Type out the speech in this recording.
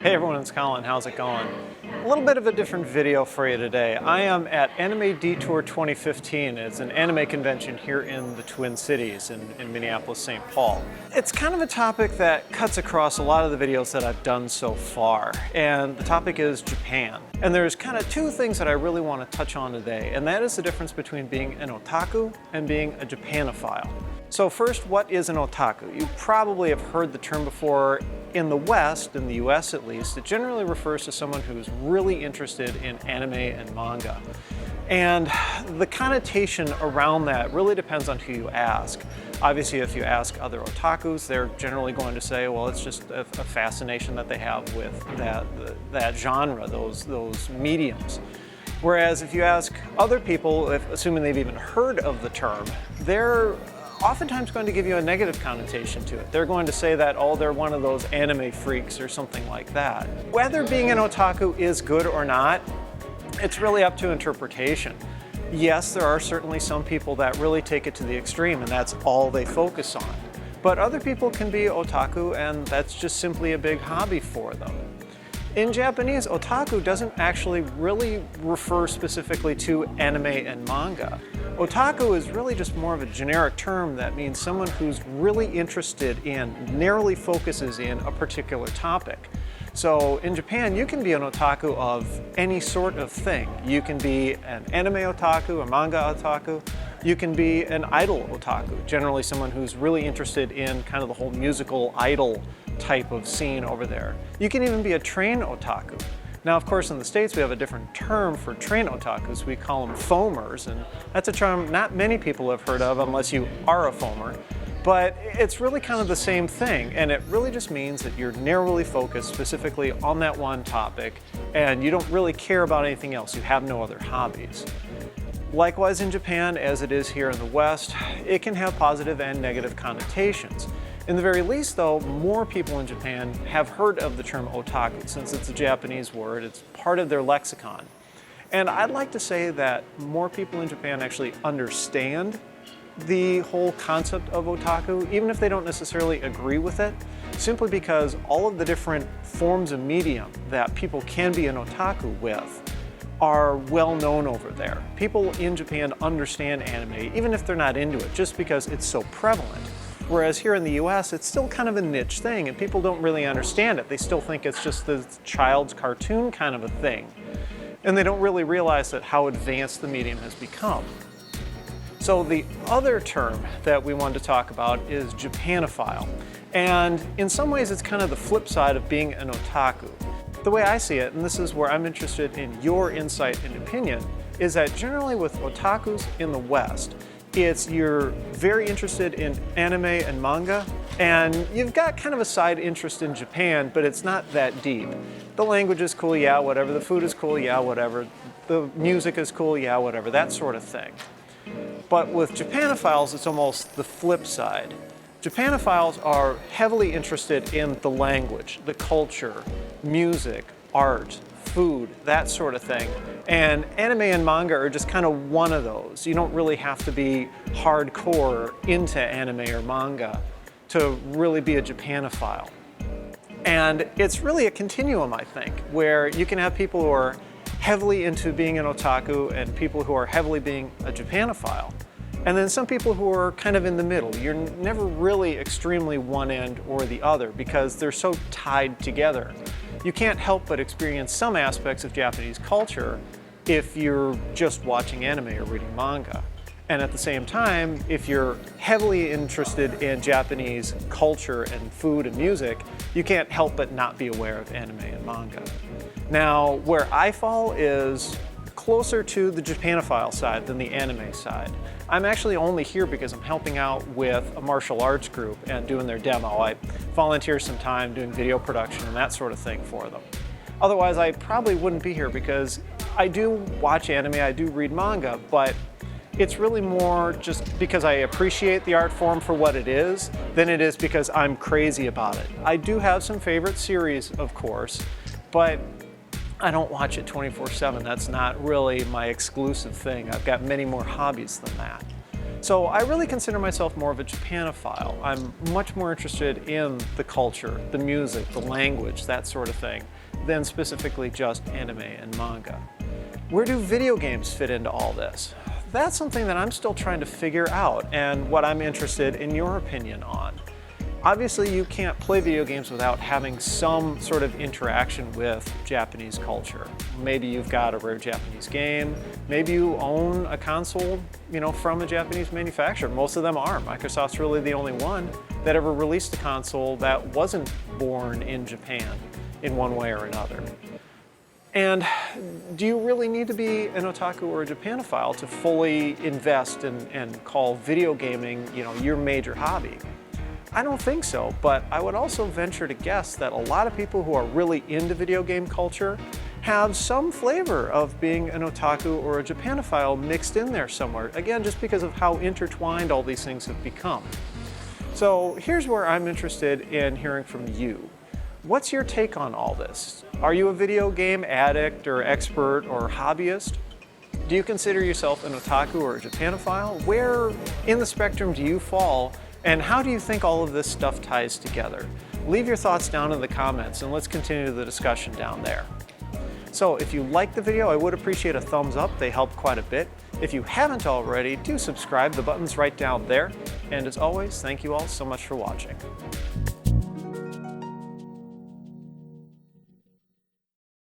Hey everyone, it's Colin. How's it going? A little bit of a different video for you today. I am at Anime Detour 2015. It's an anime convention here in the Twin Cities in Minneapolis, St. Paul. It's kind of a topic that cuts across a lot of the videos that I've done so far, and the topic is Japan. And there's kind of two things that I really want to touch on today, and that is the difference between being an otaku and being a Japanophile. So first, what is an otaku? You probably have heard the term before. In the West, in the US at least, it generally refers to someone who's really interested in anime and manga. And the connotation around that really depends on who you ask. Obviously, if you ask other otakus, they're generally going to say, well, it's just a fascination that they have with that genre, those mediums. Whereas if you ask other people, assuming they've even heard of the term, they're oftentimes going to give you a negative connotation to it. They're going to say that, oh, they're one of those anime freaks or something like that. Whether being an otaku is good or not, it's really up to interpretation. Yes, there are certainly some people that really take it to the extreme and that's all they focus on. But other people can be otaku and that's just simply a big hobby for them. In Japanese, otaku doesn't actually really refer specifically to anime and manga. Otaku is really just more of a generic term that means someone who's really interested in, narrowly focuses in a particular topic. So in Japan, you can be an otaku of any sort of thing. You can be an anime otaku, a manga otaku. You can be an idol otaku, generally someone who's really interested in kind of the whole musical idol type of scene over there. You can even be a train otaku. Now, of course, in the States, we have a different term for train otakus. We call them foamers, and that's a term not many people have heard of unless you are a foamer. But it's really kind of the same thing, and it really just means that you're narrowly focused specifically on that one topic, and you don't really care about anything else. You have no other hobbies. Likewise in Japan, as it is here in the West, it can have positive and negative connotations. In the very least, though, more people in Japan have heard of the term otaku. Since it's a Japanese word, it's part of their lexicon. And I'd like to say that more people in Japan actually understand the whole concept of otaku, even if they don't necessarily agree with it, simply because all of the different forms of medium that people can be an otaku with are well known over there. People in Japan understand anime, even if they're not into it, just because it's so prevalent. Whereas here in the US, it's still kind of a niche thing and people don't really understand it. They still think it's just the child's cartoon kind of a thing. And they don't really realize that how advanced the medium has become. So the other term that we wanted to talk about is Japanophile. And in some ways, it's kind of the flip side of being an otaku. The way I see it, and this is where I'm interested in your insight and opinion, is that generally with otakus in the West, you're very interested in anime and manga, and you've got kind of a side interest in Japan, but it's not that deep. The language is cool, yeah, whatever. The food is cool, yeah, whatever. The music is cool, yeah, whatever. That sort of thing. But with Japanophiles, it's almost the flip side. Japanophiles are heavily interested in the language, the culture, music, art, food, that sort of thing. And anime and manga are just kind of one of those. You don't really have to be hardcore into anime or manga to really be a Japanophile. And it's really a continuum, I think, where you can have people who are heavily into being an otaku and people who are heavily being a Japanophile. And then some people who are kind of in the middle. You're never really extremely one end or the other because they're so tied together. You can't help but experience some aspects of Japanese culture if you're just watching anime or reading manga. And at the same time, if you're heavily interested in Japanese culture and food and music, you can't help but not be aware of anime and manga. Now, where I fall is closer to the Japanophile side than the anime side. I'm actually only here because I'm helping out with a martial arts group and doing their demo. I volunteer some time doing video production and that sort of thing for them. Otherwise, I probably wouldn't be here because I do watch anime, I do read manga, but it's really more just because I appreciate the art form for what it is than it is because I'm crazy about it. I do have some favorite series, of course, but I don't watch it 24/7. That's not really my exclusive thing. I've got many more hobbies than that. So I really consider myself more of a Japanophile. I'm much more interested in the culture, the music, the language, that sort of thing, than specifically just anime and manga. Where do video games fit into all this? That's something that I'm still trying to figure out, and what I'm interested in your opinion on. Obviously, you can't play video games without having some sort of interaction with Japanese culture. Maybe you've got a rare Japanese game, maybe you own a console, from a Japanese manufacturer. Most of them are. Microsoft's really the only one that ever released a console that wasn't born in Japan in one way or another. And do you really need to be an otaku or a Japanophile to fully invest and call video gaming, your major hobby? I don't think so, but I would also venture to guess that a lot of people who are really into video game culture have some flavor of being an otaku or a Japanophile mixed in there somewhere, again, just because of how intertwined all these things have become. So here's where I'm interested in hearing from you. What's your take on all this? Are you a video game addict or expert or hobbyist? Do you consider yourself an otaku or a Japanophile? Where in the spectrum do you fall? And how do you think all of this stuff ties together? Leave your thoughts down in the comments and let's continue the discussion down there. So if you liked the video, I would appreciate a thumbs up. They help quite a bit. If you haven't already, do subscribe. The button's right down there. And as always, thank you all so much for watching.